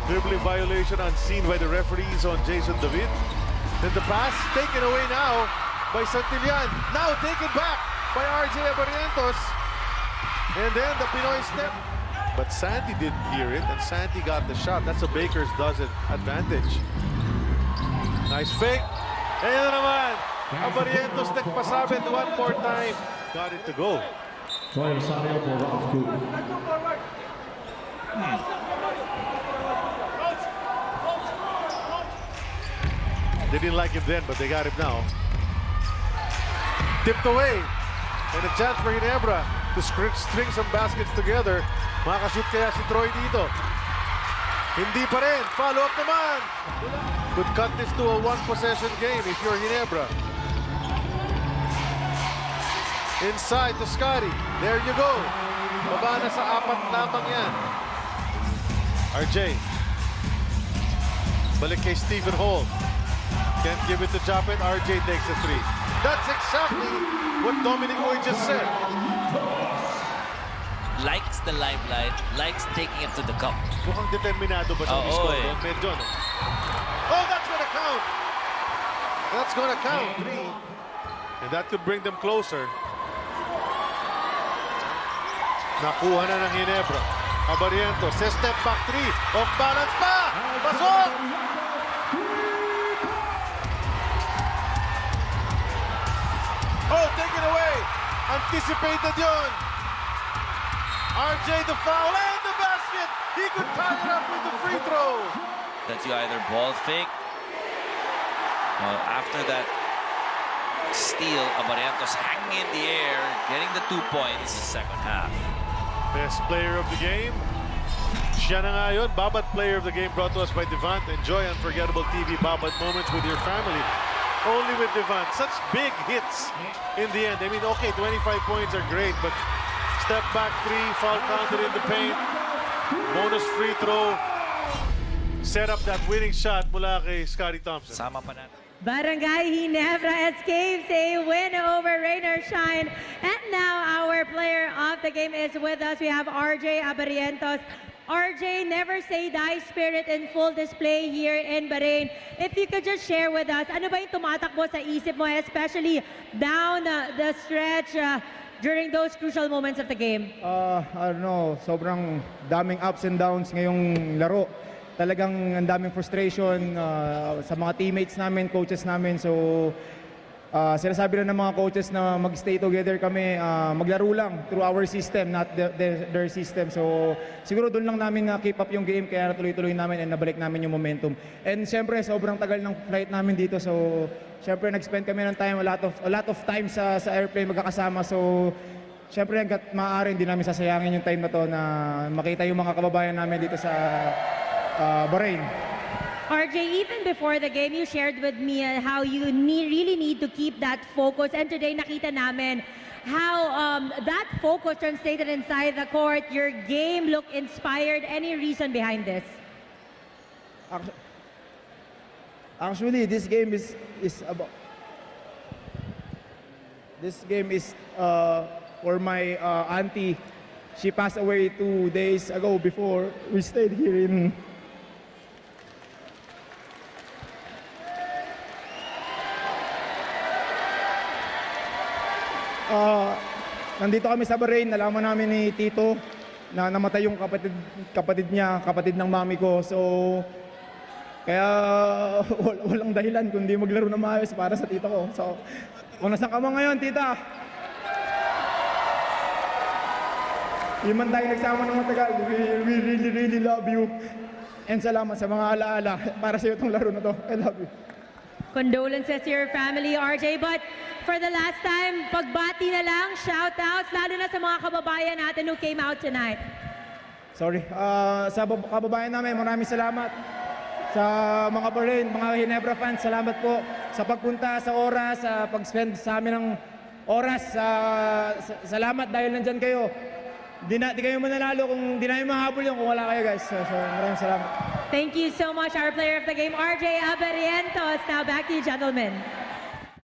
Dribbling violation unseen by the referees on Jason David. Then the pass taken away now by Santillan. Now taken back by RJ Abarientos. And then the Pinoy step. But Santi didn't hear it, and Santi got the shot. That's a Baker's dozen advantage. Nice fake. Ayan na naman. Abarientos nagpasabit one more time. Got it to go. Troy Rosario for Ralph Cook. They didn't like him then, but they got him now. Tipped away. And a chance for Ginebra to string some baskets together. Makashoot kaya si Troy dito. Hindi pa rin. Follow up naman. Could cut this to a one-possession game if you're Ginebra. Inside to Scotty. There you go. Baba na sa 4 lamang yan. RJ. Balik kay Stephen Hall. Can't give it to Japet. RJ takes a 3. That's exactly what Dominic Uy just said. Likes the limelight, likes taking it to the cup. Mukhang determinado ba siya score? Medyo, no? Oh, that's gonna count! That's gonna count. 3. And that could bring them closer. Nakuha na ng Ginebra. Abarientos, sa step back 3. Off balance pa! Pasok! Oh, taken away! Anticipated yun! RJ the foul and the basket! He could tie it up with the free throw! That you either ball fake, well, after that steal, Abarientos hanging in the air, getting the 2 points, second half. Best player of the game. Siya na nga yun. Babat player of the game brought to us by Devant. Enjoy unforgettable TV Babat moments with your family. Only with Devant. Such big hits in the end. I mean, okay, 25 points are great, but step back 3, foul counted in the paint, bonus free throw, set up that winning shot mula kay Scotty Thompson. Sama pa natin. Barangay Ginebra escapes a win over Rain or Shine. And now our player of the game is with us. We have RJ Abarientos. RJ, never say die spirit in full display here in Bahrain. If you could just share with us, ano ba yung tumatakbo sa isip mo, especially down the stretch during those crucial moments of the game? I don't know, sobrang daming ups and downs ngayong laro. Talagang ang daming frustration sa mga teammates namin, coaches namin. So, sinasabi lang ng mga coaches na mag-stay together kami, maglaro lang through our system, not their system. So, siguro doon lang namin keep up yung game, kaya natuloy-tuloy namin and nabalik namin yung momentum. And siyempre, sobrang tagal ng flight namin dito. So, siyempre, nag-spend kami ng time, a lot of time sa airplane magkakasama. So, siyempre, hanggat maaari, hindi namin sasayangin yung time na to na makita yung mga kababayan namin dito sa Bahrain. RJ, even before the game, you shared with me how you really need to keep that focus. And today, nakita namin how that focus translated inside the court. Your game looked inspired. Any reason behind this? Actually, this game is about... This game is for my auntie. She passed away 2 days ago before we stayed here in... Nandito kami sa Bahrain, nalaman namin ni Tito na namatay yung kapatid niya, kapatid ng mami ko. So, kaya walang dahilan kundi maglaro na maayos para sa tito ko. So, kung nasan ka mo ngayon, tita? Hindi man tayo nagsama ng matagal. We really love you. And salamat sa mga alaala para sa iyo itong laro na to. I love you. Condolences to your family, RJ. But for the last time, pagbati na lang, shout-outs, lalo na sa mga kababayan natin who came out tonight. Sorry. Sa kababayan namin, maraming salamat. Sa mga Bahrain, mga Ginebra fans, salamat po sa pagpunta, sa oras, sa pag-spend sa amin ng oras. Salamat dahil nandyan kayo. Di kayo mananalo kung di namin mahabol yun kung wala kayo, guys. So maraming salamat. Thank you so much, our player of the game, RJ Abarientos. Now back to you, gentlemen.